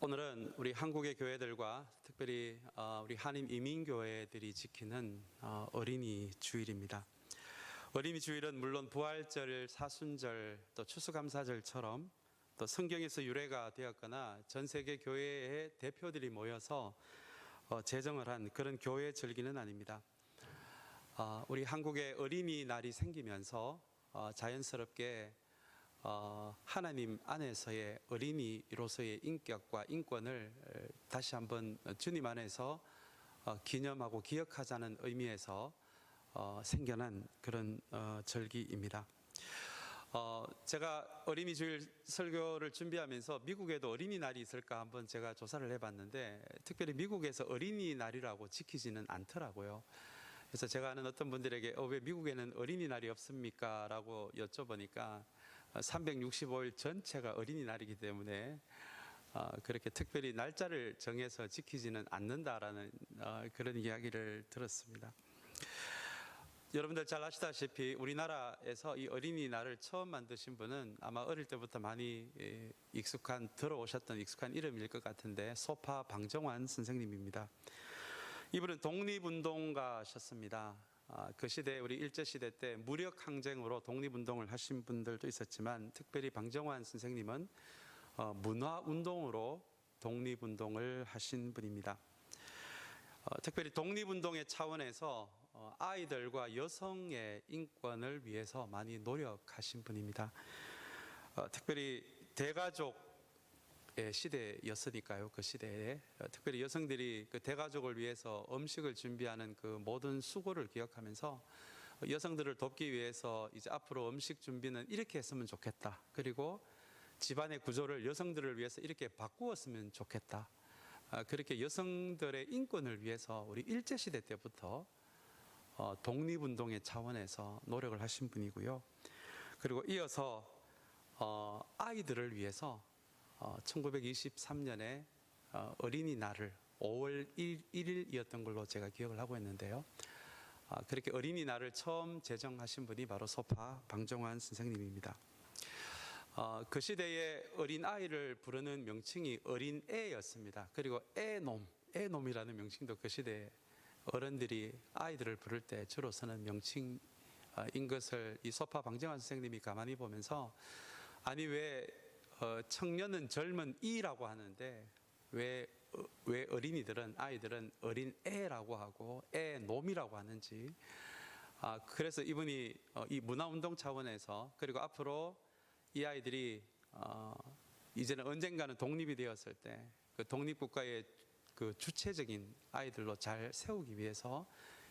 오늘은 우리 한국의 교회들과 특별히 우리 한인 이민교회들이 지키는 어린이 주일입니다. 어린이 주일은 물론 부활절, 사순절, 또 추수감사절처럼 또 성경에서 유래가 되었거나 전 세계 교회의 대표들이 모여서 제정을 한 그런 교회 절기는 아닙니다. 우리 한국의 어린이날이 생기면서 자연스럽게 하나님 안에서의 어린이로서의 인격과 인권을 다시 한번 주님 안에서 기념하고 기억하자는 의미에서 생겨난 그런 절기입니다. 제가 어린이 주일 설교를 준비하면서 미국에도 어린이날이 있을까 한번 제가 조사를 해봤는데 특별히 미국에서 어린이날이라고 지키지는 않더라고요. 그래서 제가 아는 어떤 분들에게 왜 미국에는 어린이날이 없습니까? 라고 여쭤보니까 365일 전체가 어린이날이기 때문에 그렇게 특별히 날짜를 정해서 지키지는 않는다라는 그런 이야기를 들었습니다. 여러분들 잘 아시다시피 우리나라에서 이 어린이날을 처음 만드신 분은 아마 어릴 때부터 많이 들어오셨던 익숙한 이름일 것 같은데 소파 방정환 선생님입니다. 이분은 독립운동가셨습니다. 그 시대 우리 일제시대 때 무력항쟁으로 독립운동을 하신 분들도 있었지만 특별히 방정환 선생님은 문화운동으로 독립운동을 하신 분입니다. 특별히 독립운동의 차원에서 아이들과 여성의 인권을 위해서 많이 노력하신 분입니다. 특별히 대가족의 시대였으니까요. 그 시대에 특별히 여성들이 그 대가족을 위해서 음식을 준비하는 그 모든 수고를 기억하면서 여성들을 돕기 위해서 이제 앞으로 음식 준비는 이렇게 했으면 좋겠다. 그리고 집안의 구조를 여성들을 위해서 이렇게 바꾸었으면 좋겠다. 그렇게 여성들의 인권을 위해서 우리 일제시대 때부터 독립운동의 차원에서 노력을 하신 분이고요. 그리고 이어서 아이들을 위해서 1923년에 어린이날을 5월 1일이었던 걸로 제가 기억을 하고 있는데요. 그렇게 어린이날을 처음 제정하신 분이 바로 소파 방정환 선생님입니다. 그 시대에 어린아이를 부르는 명칭이 어린애였습니다. 그리고 애놈이라는 명칭도 그 시대에 어른들이 아이들을 부를 때 주로 쓰는 명칭인 것을 이 소파 방정환 선생님이 가만히 보면서 아니 왜 청년은 젊은 이라고 하는데 왜 어린이들은 아이들은 어린애라고 하고 애놈이라고 하는지 그래서 이분이 이 문화운동 차원에서 그리고 앞으로 이 아이들이 이제는 언젠가는 독립이 되었을 때 그 독립국가의 그 주체적인 아이들로 잘 세우기 위해서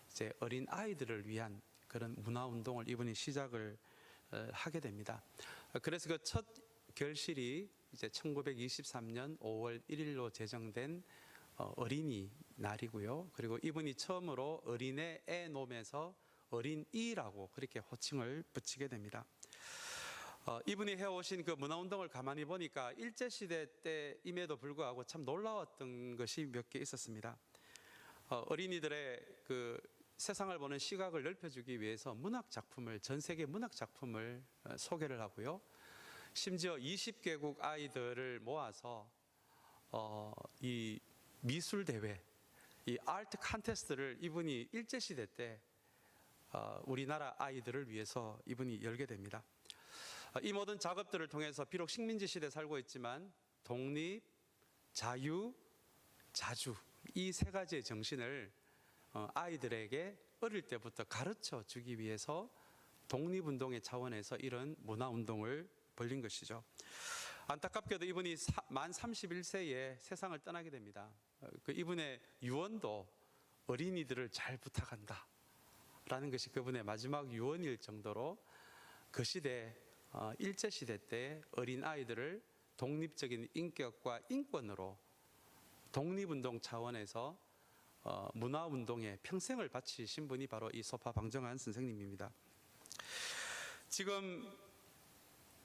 이제 어린 아이들을 위한 그런 문화운동을 이분이 시작을 하게 됩니다. 그래서 그 첫 결실이 이제 1923년 5월 1일로 제정된 어린이날이고요. 그리고 이분이 처음으로 어린애 애놈에서 어린이라고 그렇게 호칭을 붙이게 됩니다. 이분이 해오신 그 문화운동을 가만히 보니까 일제시대 때임에도 불구하고 참 놀라웠던 것이 몇 개 있었습니다. 어린이들의 그 세상을 보는 시각을 넓혀주기 위해서 전 세계 문학 작품을 소개를 하고요. 심지어 20개국 아이들을 모아서 이 미술 대회, 이 아트 콘테스트를 이분이 일제시대 때 우리나라 아이들을 위해서 이분이 열게 됩니다. 이 모든 작업들을 통해서 비록 식민지 시대에 살고 있지만 독립, 자유, 자주 이 세 가지의 정신을 아이들에게 어릴 때부터 가르쳐 주기 위해서 독립운동의 차원에서 이런 문화운동을 벌린 것이죠. 안타깝게도 이분이 만 31세에 세상을 떠나게 됩니다. 그 이분의 유언도 어린이들을 잘 부탁한다 라는 것이 그분의 마지막 유언일 정도로 그 시대 일제시대 때 어린아이들을 독립적인 인격과 인권으로 독립운동 차원에서 문화운동에 평생을 바치신 분이 바로 이 소파 방정환 선생님입니다. 지금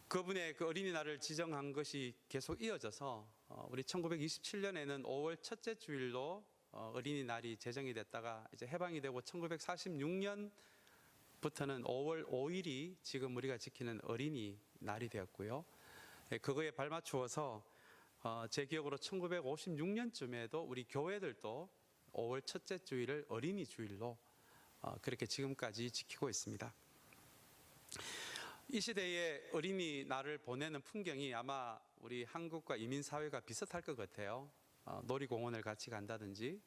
그분의 그 어린이날을 지정한 것이 계속 이어져서 우리 1927년에는 5월 첫째 주일로 어린이날이 제정이 됐다가 이제 해방이 되고 1946년 부터는 5월 5일이 지금 우리가 지키는 어린이날이 되었고요. 그거에 발맞추어서 제 기억으로 1956년쯤에도 우리 교회들도 5월 첫째 주일을 어린이 주일로 그렇게 지금까지 지키고 있습니다. 이 시대에 어린이날을 보내는 풍경이 아마 우리 한국과 이민사회가 비슷할 것 같아요. 놀이공원을 같이 간다든지,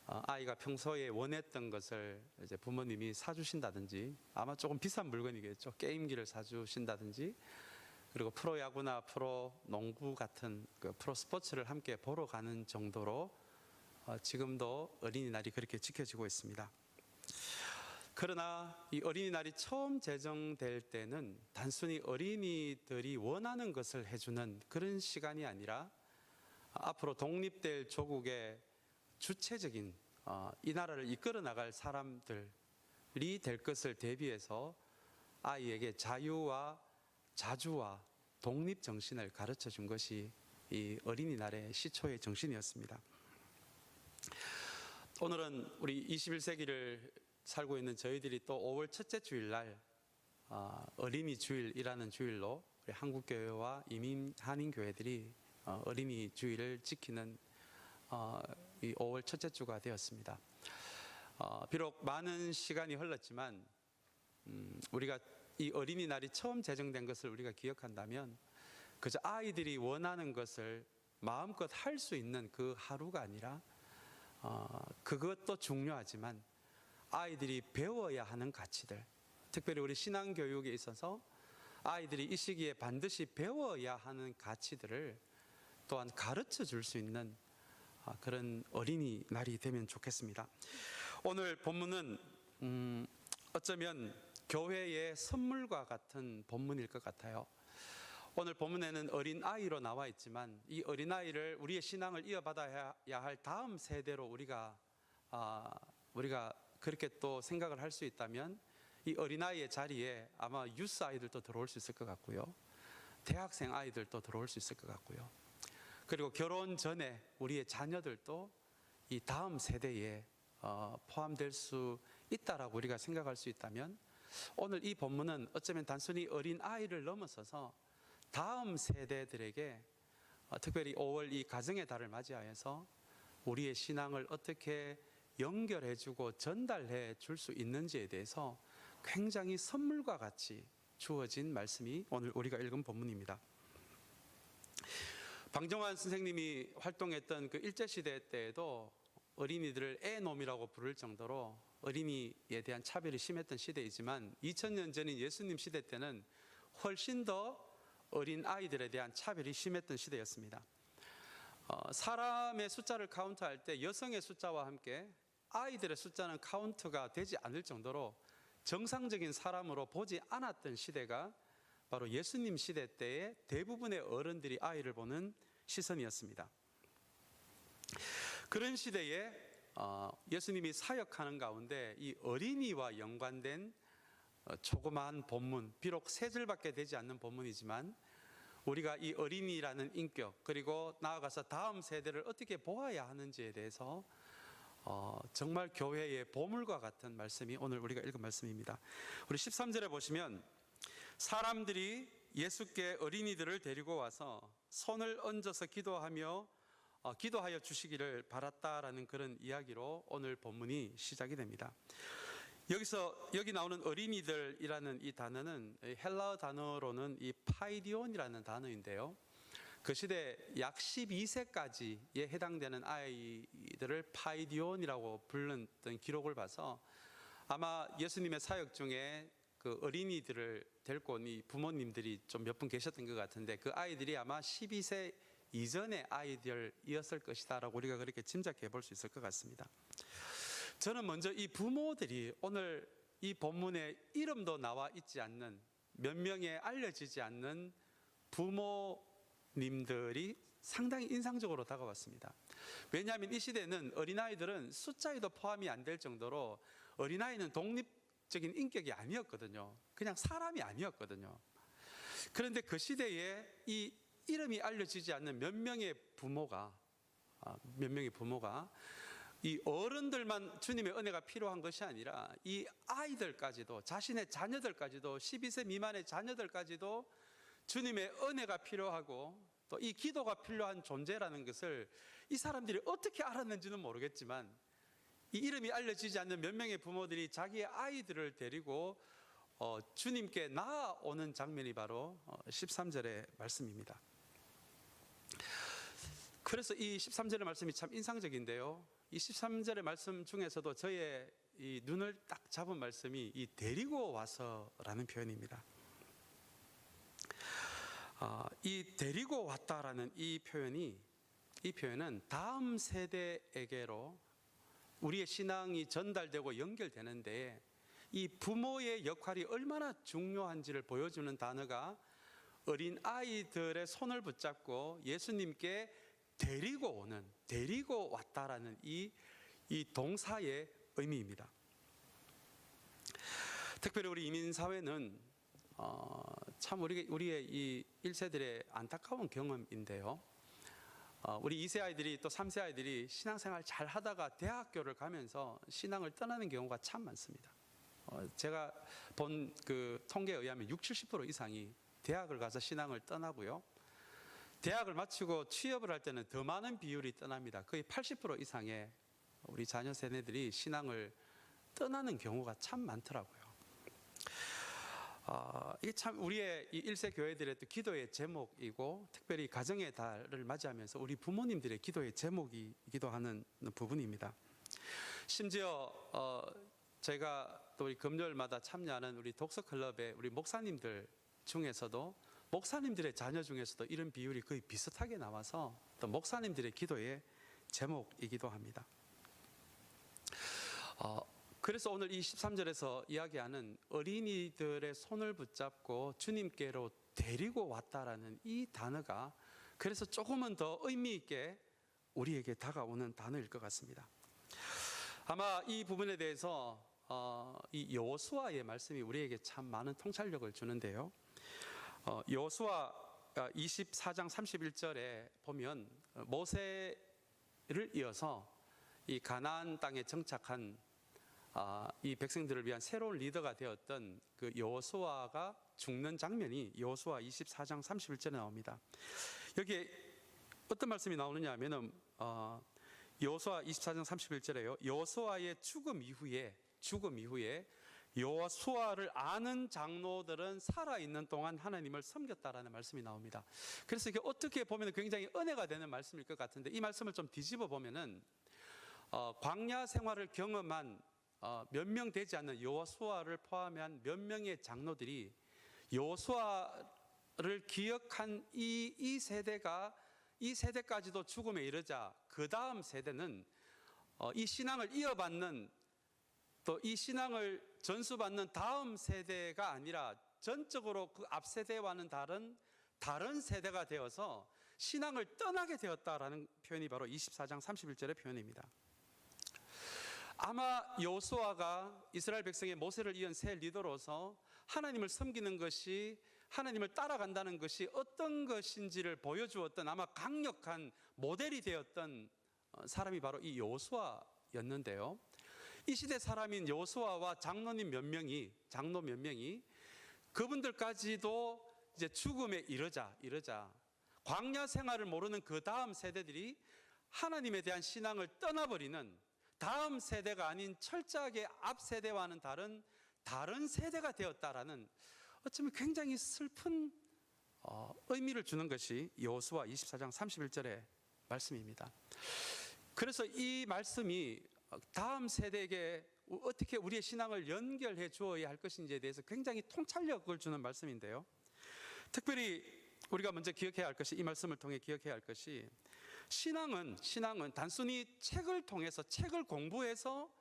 아이가 평소에 원했던 것을 이제 부모님이 사주신다든지, 아마 조금 비싼 물건이겠죠. 게임기를 사주신다든지, 그리고 프로야구나 프로농구 같은 그 프로스포츠를 함께 보러 가는 정도로 지금도 어린이날이 그렇게 지켜지고 있습니다. 그러나 이 어린이날이 처음 제정될 때는 단순히 어린이들이 원하는 것을 해주는 그런 시간이 아니라 앞으로 독립될 조국의 주체적인 이 나라를 이끌어 나갈 사람들이 될 것을 대비해서 아이에게 자유와 자주와 독립 정신을 가르쳐 준 것이 이 어린이날의 시초의 정신이었습니다. 오늘은 우리 21세기를 살고 있는 저희들이 또 5월 첫째 주일날 어린이 주일이라는 주일로 우리 한국교회와 이민 한인교회들이 어린이 주일을 지키는 이 5월 첫째 주가 되었습니다. 비록 많은 시간이 흘렀지만 우리가 이 어린이날이 처음 제정된 것을 우리가 기억한다면 그저 아이들이 원하는 것을 마음껏 할 수 있는 그 하루가 아니라 그것도 중요하지만 아이들이 배워야 하는 가치들, 특별히 우리 신앙교육에 있어서 아이들이 이 시기에 반드시 배워야 하는 가치들을 또한 가르쳐 줄 수 있는 그런 어린이날이 되면 좋겠습니다. 오늘 본문은 어쩌면 교회의 선물과 같은 본문일 것 같아요. 오늘 본문에는 어린아이로 나와 있지만 이 어린아이를 우리의 신앙을 이어받아야 할 다음 세대로 우리가 그렇게 또 생각을 할 수 있다면 이 어린아이의 자리에 아마 유스 아이들도 들어올 수 있을 것 같고요. 대학생 아이들도 들어올 수 있을 것 같고요. 그리고 결혼 전에 우리의 자녀들도 이 다음 세대에 포함될 수 있다라고 우리가 생각할 수 있다면 오늘 이 본문은 어쩌면 단순히 어린아이를 넘어서서 다음 세대들에게 특별히 5월 이 가정의 달을 맞이하여서 우리의 신앙을 어떻게 연결해주고 전달해 줄 수 있는지에 대해서 굉장히 선물과 같이 주어진 말씀이 오늘 우리가 읽은 본문입니다. 방정환 선생님이 활동했던 그 일제시대 때에도 어린이들을 애놈이라고 부를 정도로 어린이에 대한 차별이 심했던 시대이지만 2000년 전인 예수님 시대 때는 훨씬 더 어린 아이들에 대한 차별이 심했던 시대였습니다. 사람의 숫자를 카운트할 때 여성의 숫자와 함께 아이들의 숫자는 카운트가 되지 않을 정도로 정상적인 사람으로 보지 않았던 시대가 바로 예수님 시대 때의 대부분의 어른들이 아이를 보는 시선이었습니다. 그런 시대에 예수님이 사역하는 가운데 이 어린이와 연관된 조그마한 본문, 비록 세 줄밖에 되지 않는 본문이지만 우리가 이 어린이라는 인격 그리고 나아가서 다음 세대를 어떻게 보아야 하는지에 대해서 정말 교회의 보물과 같은 말씀이 오늘 우리가 읽은 말씀입니다. 우리 13절에 보시면 사람들이 예수께 어린이들을 데리고 와서 손을 얹어서 기도하여 주시기를 바랐다라는 그런 이야기로 오늘 본문이 시작이 됩니다. 여기 나오는 어린이들이라는 이 단어는 헬라어 단어로는 이 파이디온이라는 단어인데요. 그 시대 약 12세까지에 해당되는 아이들을 파이디온이라고 불렀던 기록을 봐서 아마 예수님의 사역 중에 그 어린이들을 데리고 온 이 부모님들이 좀 몇 분 계셨던 것 같은데 그 아이들이 아마 12세 이전의 아이들이었을 것이다라고 우리가 그렇게 짐작해 볼 수 있을 것 같습니다. 저는 먼저 이 부모들이 오늘 이 본문에 이름도 나와 있지 않는 몇 명의 알려지지 않는 부모님들이 상당히 인상적으로 다가왔습니다. 왜냐하면 이 시대는 어린아이들은 숫자에도 포함이 안 될 정도로 어린아이는 독립적인 인격이 아니었거든요. 그냥 사람이 아니었거든요. 그런데 그 시대에 이 이름이 알려지지 않는 몇 명의 부모가 이 어른들만 주님의 은혜가 필요한 것이 아니라 이 아이들까지도 자신의 자녀들까지도 12세 미만의 자녀들까지도 주님의 은혜가 필요하고 또 이 기도가 필요한 존재라는 것을 이 사람들이 어떻게 알았는지는 모르겠지만 이 이름이 알려지지 않는 몇 명의 부모들이 자기의 아이들을 데리고 주님께 나아오는 장면이 바로 13절의 말씀입니다. 그래서 이 13절의 말씀이 참 인상적인데요. 이 13절의 말씀 중에서도 저의 이 눈을 딱 잡은 말씀이 이 데리고 와서라는 표현입니다. 이 데리고 왔다라는 이 표현은 다음 세대에게로 우리의 신앙이 전달되고 연결되는데 이 부모의 역할이 얼마나 중요한지를 보여주는 단어가 어린 아이들의 손을 붙잡고 예수님께 데리고 왔다라는 이 동사의 의미입니다. 특별히 우리 이민사회는 참 우리의 이 1세들의 안타까운 경험인데요. 우리 2세 아이들이 또 3세 아이들이 신앙생활 잘 하다가 대학교를 가면서 신앙을 떠나는 경우가 참 많습니다. 제가 본 그 통계에 의하면 60-70% 이상이 대학을 가서 신앙을 떠나고요. 대학을 마치고 취업을 할 때는 더 많은 비율이 떠납니다. 거의 80% 이상의 우리 자녀 세대들이 신앙을 떠나는 경우가 참 많더라고요. 이게 참 우리의 이 1세 교회들의 또 기도의 제목이고 특별히 가정의 달을 맞이하면서 우리 부모님들의 기도의 제목이기도 하는 부분입니다. 심지어 제가 또 우리 금요일마다 참여하는 우리 독서클럽의 우리 목사님들 중에서도 목사님들의 자녀 중에서도 이런 비율이 거의 비슷하게 나와서 또 목사님들의 기도의 제목이기도 합니다. 그래서 오늘 이 13절에서 이야기하는 어린이들의 손을 붙잡고 주님께로 데리고 왔다라는 이 단어가 그래서 조금은 더 의미 있게 우리에게 다가오는 단어일 것 같습니다. 아마 이 부분에 대해서 이 여호수아의 말씀이 우리에게 참 많은 통찰력을 주는데요. 여호수아 24장 31절에 보면 모세를 이어서 이 가나안 땅에 정착한 이 백성들을 위한 새로운 리더가 되었던 그 여호수아가 죽는 장면이 여호수아 24장 31절에 나옵니다. 여기에 어떤 말씀이 나오느냐 하면은 여호수아 24장 31절에요. 여호수아의 죽음 이후에 여호수아를 아는 장로들은 살아있는 동안 하나님을 섬겼다라는 말씀이 나옵니다. 그래서 이게 어떻게 보면 굉장히 은혜가 되는 말씀일 것 같은데 이 말씀을 좀 뒤집어 보면은 광야 생활을 경험한 몇 명 되지 않는 여호수아를 포함한 몇 명의 장로들이 여호수아를 기억한 이 세대까지도 죽음에 이르자 그 다음 세대는 이 신앙을 이어받는 또 이 신앙을 전수받는 다음 세대가 아니라 전적으로 그 앞 세대와는 다른 세대가 되어서 신앙을 떠나게 되었다라는 표현이 바로 24장 31절의 표현입니다. 아마 여호수아가 이스라엘 백성의 모세를 이은 새 리더로서 하나님을 섬기는 것이 하나님을 따라간다는 것이 어떤 것인지를 보여주었던 아마 강력한 모델이 되었던 사람이 바로 이 여호수아였는데요. 이 시대 사람인 여호수아와 장로 몇 명이 그분들까지도 이제 죽음에 이르자 광야 생활을 모르는 그 다음 세대들이 하나님에 대한 신앙을 떠나버리는 다음 세대가 아닌 철저하게 앞 세대와는 다른 세대가 되었다라는 어쩌면 굉장히 슬픈 의미를 주는 것이 여호수아 24장 31절의 말씀입니다. 그래서 이 말씀이 다음 세대에게 어떻게 우리의 신앙을 연결해 주어야 할 것인지에 대해서 굉장히 통찰력을 주는 말씀인데요. 특별히 우리가 먼저 기억해야 할 것이 이 말씀을 통해 기억해야 할 것이 신앙은 단순히 책을 통해서 책을 공부해서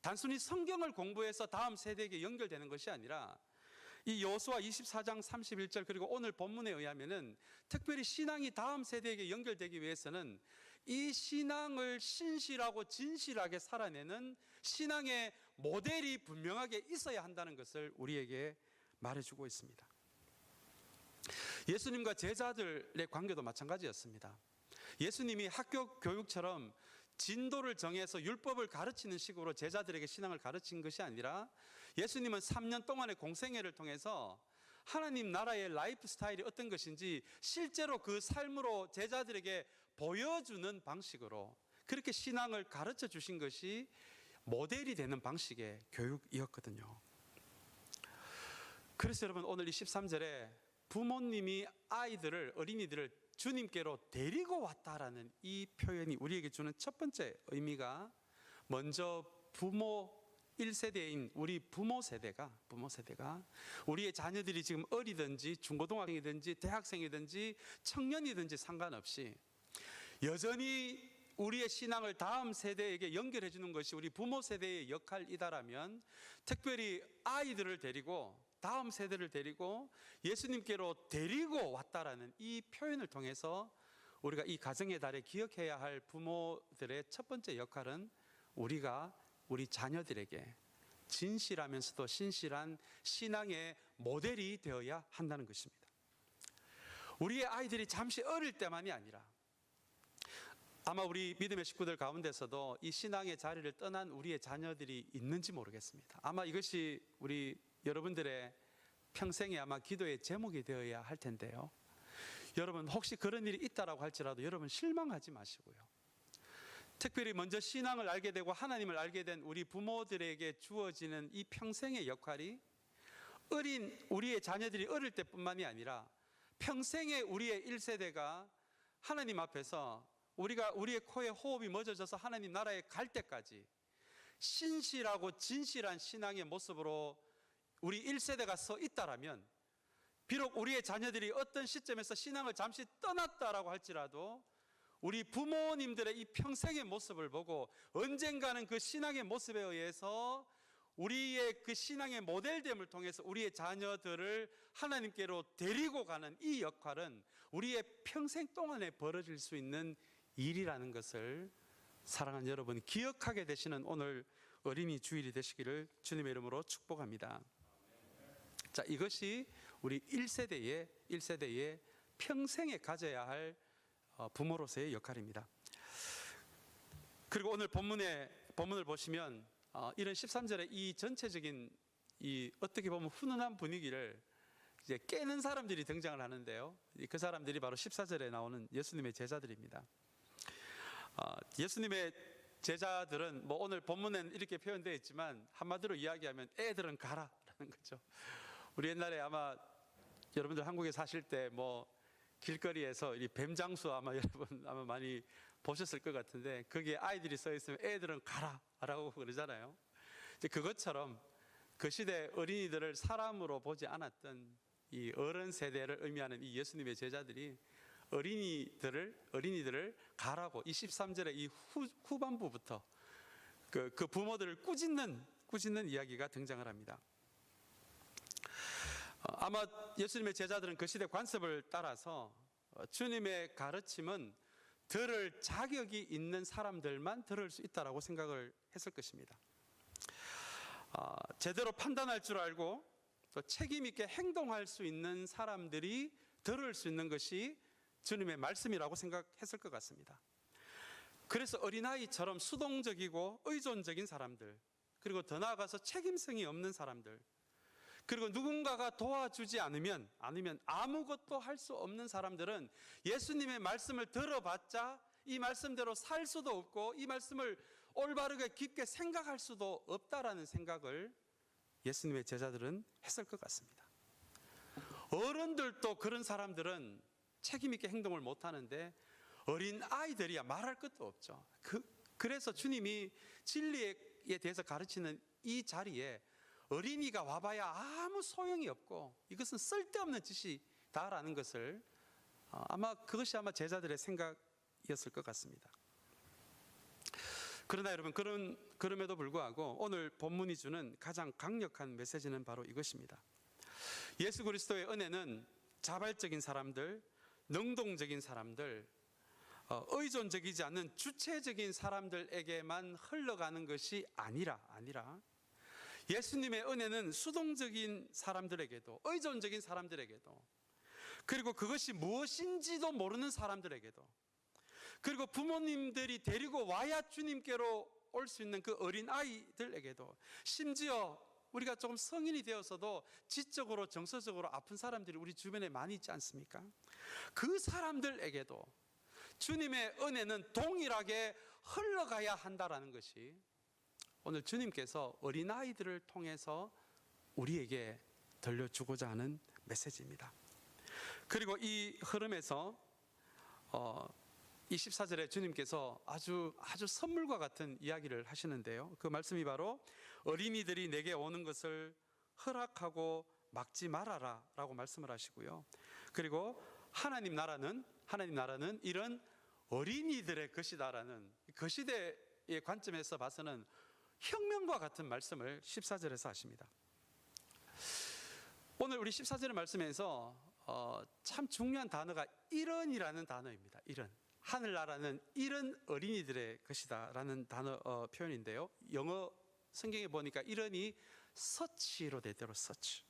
단순히 성경을 공부해서 다음 세대에게 연결되는 것이 아니라 이 여호수아 24장 31절 그리고 오늘 본문에 의하면은 특별히 신앙이 다음 세대에게 연결되기 위해서는 이 신앙을 신실하고 진실하게 살아내는 신앙의 모델이 분명하게 있어야 한다는 것을 우리에게 말해주고 있습니다. 예수님과 제자들의 관계도 마찬가지였습니다. 예수님이 학교 교육처럼 진도를 정해서 율법을 가르치는 식으로 제자들에게 신앙을 가르친 것이 아니라 예수님은 3년 동안의 공생애를 통해서 하나님 나라의 라이프 스타일이 어떤 것인지 실제로 그 삶으로 제자들에게 보여주는 방식으로 그렇게 신앙을 가르쳐 주신 것이 모델이 되는 방식의 교육이었거든요. 그래서 여러분, 오늘 이 13절에 부모님이 아이들을, 어린이들을 주님께로 데리고 왔다라는 이 표현이 우리에게 주는 첫 번째 의미가, 먼저 부모 1세대인 우리 부모 세대가 우리의 자녀들이 지금 어리든지 중고등학생이든지 대학생이든지 청년이든지 상관없이 여전히 우리의 신앙을 다음 세대에게 연결해 주는 것이 우리 부모 세대의 역할이다라면, 특별히 아이들을 데리고, 다음 세대를 데리고 예수님께로 데리고 왔다라는 이 표현을 통해서 우리가 이 가정의 달에 기억해야 할 부모들의 첫 번째 역할은 우리가 우리 자녀들에게 진실하면서도 신실한 신앙의 모델이 되어야 한다는 것입니다. 우리의 아이들이 잠시 어릴 때만이 아니라, 아마 우리 믿음의 식구들 가운데서도 이 신앙의 자리를 떠난 우리의 자녀들이 있는지 모르겠습니다. 아마 이것이 우리 여러분들의 평생에 아마 기도의 제목이 되어야 할 텐데요. 여러분, 혹시 그런 일이 있다라고 할지라도 여러분 실망하지 마시고요. 특별히 먼저 신앙을 알게 되고 하나님을 알게 된 우리 부모들에게 주어지는 이 평생의 역할이 우리의 자녀들이 어릴 때뿐만이 아니라 평생의 우리의 1세대가 하나님 앞에서 우리의 코에 호흡이 멎어져서 하나님 나라에 갈 때까지 신실하고 진실한 신앙의 모습으로 우리 1세대가 서 있다라면, 비록 우리의 자녀들이 어떤 시점에서 신앙을 잠시 떠났다라고 할지라도 우리 부모님들의 이 평생의 모습을 보고 언젠가는 그 신앙의 모습에 의해서 우리의 그 신앙의 모델됨을 통해서 우리의 자녀들을 하나님께로 데리고 가는 이 역할은 우리의 평생 동안에 벌어질 수 있는 일이라는 것을 사랑하는 여러분 기억하게 되시는 오늘 어린이 주일이 되시기를 주님의 이름으로 축복합니다. 자, 이것이 우리 1세대의 평생에 가져야 할 부모로서의 역할입니다. 그리고 오늘 본문을 보시면 이런 13절의 이 전체적인 이 어떻게 보면 훈훈한 분위기를 이제 깨는 사람들이 등장을 하는데요. 그 사람들이 바로 14절에 나오는 예수님의 제자들입니다. 예수님의 제자들은 뭐 오늘 본문엔 이렇게 표현되어 있지만 한마디로 이야기하면 애들은 가라라는 거죠. 우리 옛날에 아마 여러분들 한국에 사실 때 뭐 길거리에서 이 뱀장수 아마 여러분 아마 많이 보셨을 것 같은데, 거기에 아이들이 써 있으면 애들은 가라라고 그러잖아요. 이제 그것처럼 그 시대 어린이들을 사람으로 보지 않았던 이 어른 세대를 의미하는 이 예수님의 제자들이 어린이들을 가라고 이 13절의 이 후반부부터 그 부모들을 꾸짖는 이야기가 등장을 합니다. 아마 예수님의 제자들은 그 시대 관습을 따라서 주님의 가르침은 들을 자격이 있는 사람들만 들을 수 있다라고 생각을 했을 것입니다. 제대로 판단할 줄 알고 또 책임 있게 행동할 수 있는 사람들이 들을 수 있는 것이 주님의 말씀이라고 생각했을 것 같습니다. 그래서 어린아이처럼 수동적이고 의존적인 사람들, 그리고 더 나아가서 책임성이 없는 사람들, 그리고 누군가가 도와주지 않으면 아무것도 할 수 없는 사람들은 예수님의 말씀을 들어봤자 이 말씀대로 살 수도 없고 이 말씀을 올바르게 깊게 생각할 수도 없다라는 생각을 예수님의 제자들은 했을 것 같습니다. 어른들도 그런 사람들은 책임 있게 행동을 못하는데 어린 아이들이야 말할 것도 없죠. 그래서 주님이 진리에 대해서 가르치는 이 자리에 어린이가 와봐야 아무 소용이 없고 이것은 쓸데없는 짓이다라는 것을 그것이 아마 제자들의 생각이었을 것 같습니다. 그러나 여러분, 그럼에도 불구하고 오늘 본문이 주는 가장 강력한 메시지는 바로 이것입니다. 예수 그리스도의 은혜는 자발적인 사람들, 능동적인 사람들, 의존적이지 않는 주체적인 사람들에게만 흘러가는 것이 아니라 예수님의 은혜는 수동적인 사람들에게도, 의존적인 사람들에게도, 그리고 그것이 무엇인지도 모르는 사람들에게도, 그리고 부모님들이 데리고 와야 주님께로 올 수 있는 그 어린 아이들에게도, 심지어 우리가 조금 성인이 되어서도 지적으로 정서적으로 아픈 사람들이 우리 주변에 많이 있지 않습니까? 그 사람들에게도 주님의 은혜는 동일하게 흘러가야 한다라는 것이 오늘 주님께서 어린아이들을 통해서 우리에게 들려주고자 하는 메시지입니다. 그리고 이 흐름에서 24절에 주님께서 아주 선물과 같은 이야기를 하시는데요. 그 말씀이 바로 어린이들이 내게 오는 것을 허락하고 막지 말아라 라고 말씀을 하시고요. 그리고 하나님 나라는 이런 어린이들의 것이다라는 그 시대의 관점에서 봐서는 혁명과 같은 말씀을 14절에서 하십니다. 오늘 우리 14절의 말씀에서 참 중요한 단어가 이런이라는 단어입니다. 이런. 하늘나라는 이런 어린이들의 것이다 라는 단어 표현인데요. 영어 성경에 보니까 이런이 such로 되도록 such.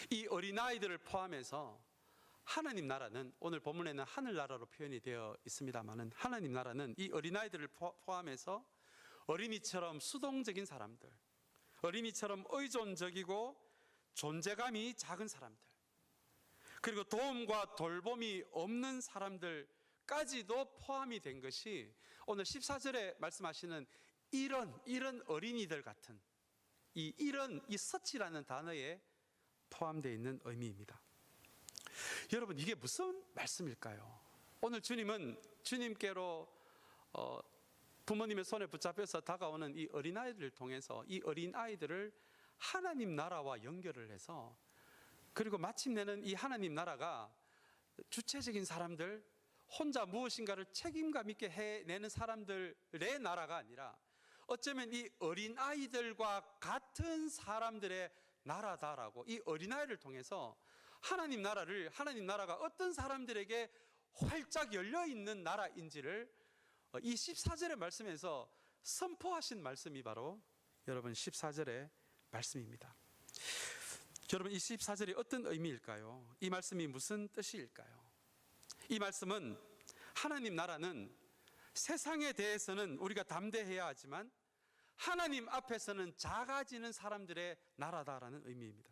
이 어린아이들을 포함해서 하나님 나라는 오늘 본문에는 하늘나라로 표현이 되어 있습니다만 하나님 나라는 이 어린아이들을 포함해서 어린이처럼 수동적인 사람들, 어린이처럼 의존적이고 존재감이 작은 사람들, 그리고 도움과 돌봄이 없는 사람들까지도 포함이 된 것이 오늘 14절에 말씀하시는 이런 어린이들 같은 이 서치라는 단어에 포함되어 있는 의미입니다. 여러분, 이게 무슨 말씀일까요? 오늘 주님은 주님께로 부모님의 손에 붙잡혀서 다가오는 이 어린아이들을 통해서 이 어린아이들을 하나님 나라와 연결을 해서 그리고 마침내는 이 하나님 나라가 주체적인 사람들, 혼자 무엇인가를 책임감 있게 해내는 사람들의 나라가 아니라 어쩌면 이 어린아이들과 같은 사람들의 나라다라고 이 어린아이를 통해서 하나님 나라가 어떤 사람들에게 활짝 열려있는 나라인지를 이 14절의 말씀에서 선포하신 말씀이 바로 여러분 14절의 말씀입니다. 여러분, 이 14절이 어떤 의미일까요? 이 말씀이 무슨 뜻일까요? 이 말씀은 하나님 나라는 세상에 대해서는 우리가 담대해야 하지만 하나님 앞에서는 작아지는 사람들의 나라다라는 의미입니다.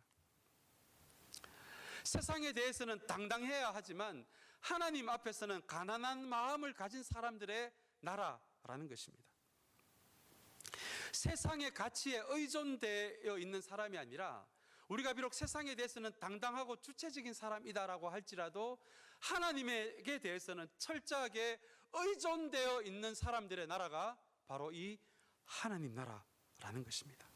세상에 대해서는 당당해야 하지만 하나님 앞에서는 가난한 마음을 가진 사람들의 나라라는 것입니다. 세상의 가치에 의존되어 있는 사람이 아니라 우리가 비록 세상에 대해서는 당당하고 주체적인 사람이다라고 할지라도 하나님에게 대해서는 철저하게 의존되어 있는 사람들의 나라가 바로 이 하나님 나라라는 것입니다.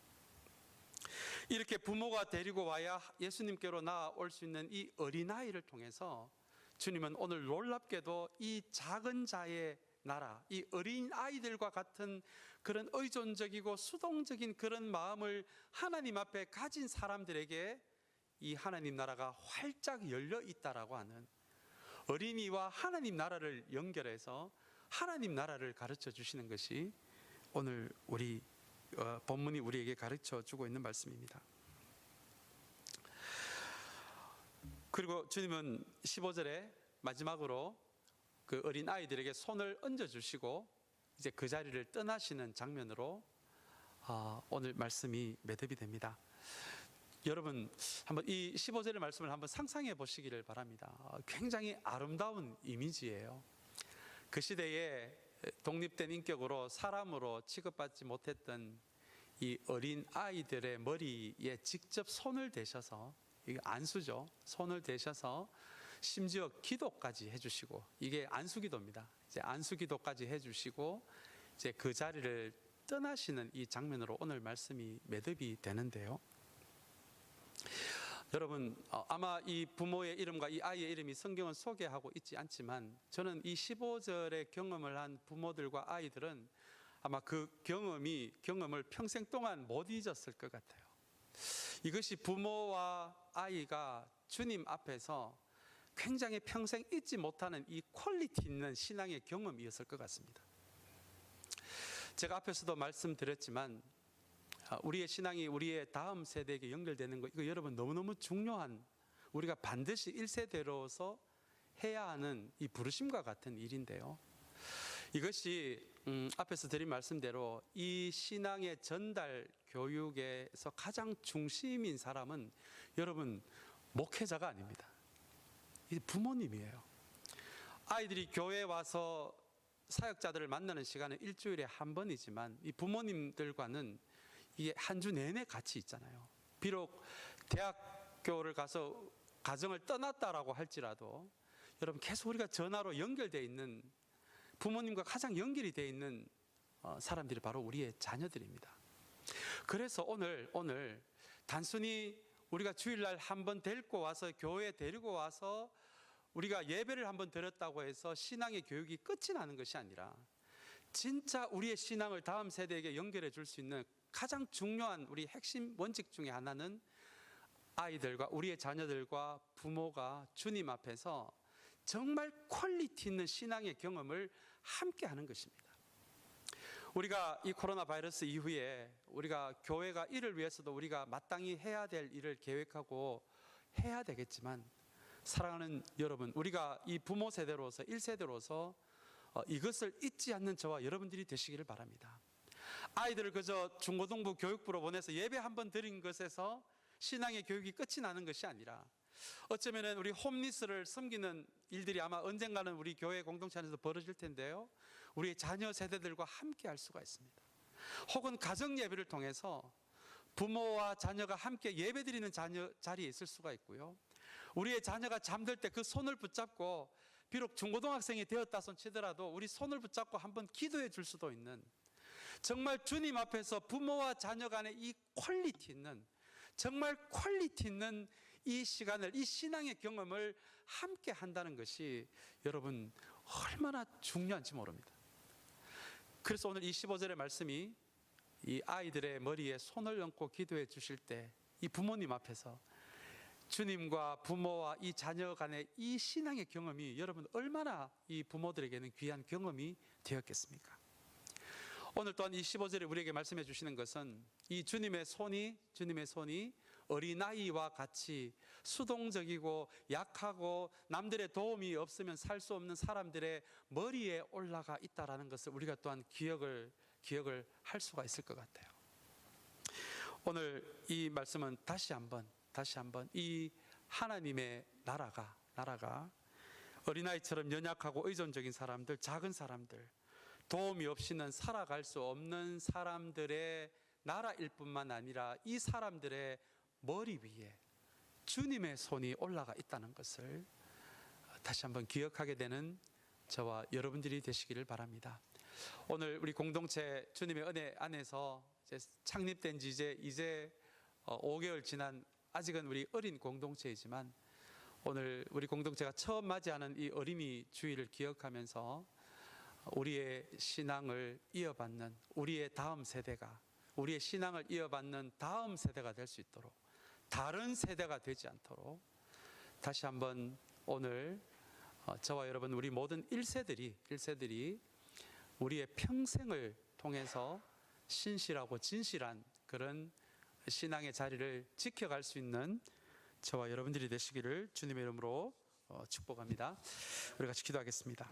이렇게 부모가 데리고 와야 예수님께로 나아올 수 있는 이 어린아이를 통해서 주님은 오늘 놀랍게도 이 작은 자의 나라, 이 어린아이들과 같은 그런 의존적이고 수동적인 그런 마음을 하나님 앞에 가진 사람들에게 이 하나님 나라가 활짝 열려 있다라고 하는 어린이와 하나님 나라를 연결해서 하나님 나라를 가르쳐 주시는 것이 오늘 우리 본문이 우리에게 가르쳐 주고 있는 말씀입니다. 그리고 주님은 15절에 마지막으로 그 어린 아이들에게 손을 얹어 주시고 이제 그 자리를 떠나시는 장면으로 오늘 말씀이 매듭이 됩니다. 여러분, 한번 이 15절의 말씀을 한번 상상해 보시기를 바랍니다. 굉장히 아름다운 이미지예요. 그 시대에 독립된 인격으로 사람으로 취급받지 못했던 이 어린 아이들의 머리에 직접 손을 대셔서, 이게 안수죠. 손을 대셔서 심지어 기도까지 해주시고, 이게 안수기도입니다. 이제 안수기도까지 해주시고 이제 그 자리를 떠나시는 이 장면으로 오늘 말씀이 매듭이 되는데요. 여러분, 아마 이 부모의 이름과 이 아이의 이름이 성경은 소개하고 있지 않지만 저는 이 15절의 경험을 한 부모들과 아이들은 아마 그 경험을 평생 동안 못 잊었을 것 같아요. 이것이 부모와 아이가 주님 앞에서 굉장히 평생 잊지 못하는 이 퀄리티 있는 신앙의 경험이었을 것 같습니다. 제가 앞에서도 말씀드렸지만 우리의 신앙이 우리의 다음 세대에게 연결되는 거, 이거 여러분 너무너무 중요한, 우리가 반드시 1세대로서 해야 하는 이 부르심과 같은 일인데요. 이것이 앞에서 드린 말씀대로 이 신앙의 전달 교육에서 가장 중심인 사람은 여러분 목회자가 아닙니다. 이 부모님이에요. 아이들이 교회에 와서 사역자들을 만나는 시간은 일주일에 한 번이지만 이 부모님들과는 이게 한 주 내내 같이 있잖아요. 비록 대학교를 가서 가정을 떠났다라고 할지라도 여러분 계속 우리가 전화로 연결되어 있는, 부모님과 가장 연결이 되어 있는 사람들이 바로 우리의 자녀들입니다. 그래서 오늘 단순히 우리가 주일날 한번 데리고 와서 교회에 데리고 와서 우리가 예배를 한번 드렸다고 해서 신앙의 교육이 끝이 나는 것이 아니라 진짜 우리의 신앙을 다음 세대에게 연결해 줄 수 있는 가장 중요한 우리 핵심 원칙 중에 하나는 아이들과 우리의 자녀들과 부모가 주님 앞에서 정말 퀄리티 있는 신앙의 경험을 함께 하는 것입니다. 우리가 이 코로나 바이러스 이후에 우리가 교회가 이를 위해서도 우리가 마땅히 해야 될 일을 계획하고 해야 되겠지만, 사랑하는 여러분, 우리가 이 부모 세대로서 1세대로서 이것을 잊지 않는 저와 여러분들이 되시기를 바랍니다. 아이들을 그저 중고등부 교육부로 보내서 예배 한번 드린 것에서 신앙의 교육이 끝이 나는 것이 아니라 어쩌면 우리 홈리스를 섬기는 일들이 아마 언젠가는 우리 교회 공동체 안에서 벌어질 텐데요, 우리의 자녀 세대들과 함께 할 수가 있습니다. 혹은 가정 예배를 통해서 부모와 자녀가 함께 예배 드리는 자리에 있을 수가 있고요, 우리의 자녀가 잠들 때 그 손을 붙잡고, 비록 중고등학생이 되었다 손 치더라도 우리 손을 붙잡고 한번 기도해 줄 수도 있는, 정말 주님 앞에서 부모와 자녀 간의 이 퀄리티 있는, 정말 퀄리티 있는 이 시간을, 이 신앙의 경험을 함께 한다는 것이 여러분 얼마나 중요한지 모릅니다. 그래서 오늘 이 15절의 말씀이 이 아이들의 머리에 손을 얹고 기도해 주실 때 이 부모님 앞에서 주님과 부모와 이 자녀 간의 이 신앙의 경험이 여러분 얼마나 이 부모들에게는 귀한 경험이 되었겠습니까? 오늘 또한 이 15절에 우리에게 말씀해 주시는 것은 이 주님의 손이 어린아이와 같이 수동적이고 약하고 남들의 도움이 없으면 살 수 없는 사람들의 머리에 올라가 있다라는 것을 우리가 또한 기억을 할 수가 있을 것 같아요. 오늘 이 말씀은 다시 한번 이 하나님의 나라가 어린아이처럼 연약하고 의존적인 사람들, 작은 사람들, 도움이 없이는 살아갈 수 없는 사람들의 나라일 뿐만 아니라 이 사람들의 머리 위에 주님의 손이 올라가 있다는 것을 다시 한번 기억하게 되는 저와 여러분들이 되시기를 바랍니다. 오늘 우리 공동체 주님의 은혜 안에서 창립된 지 이제 5개월 지난, 아직은 우리 어린 공동체이지만 오늘 우리 공동체가 처음 맞이하는 이 어린이 주일을 기억하면서 우리의 신앙을 이어받는 우리의 다음 세대가, 우리의 신앙을 이어받는 다음 세대가 될 수 있도록, 다른 세대가 되지 않도록 다시 한번 오늘 저와 여러분, 우리 모든 1세들이 우리의 평생을 통해서 신실하고 진실한 그런 신앙의 자리를 지켜갈 수 있는 저와 여러분들이 되시기를 주님의 이름으로 축복합니다. 우리 같이 기도하겠습니다.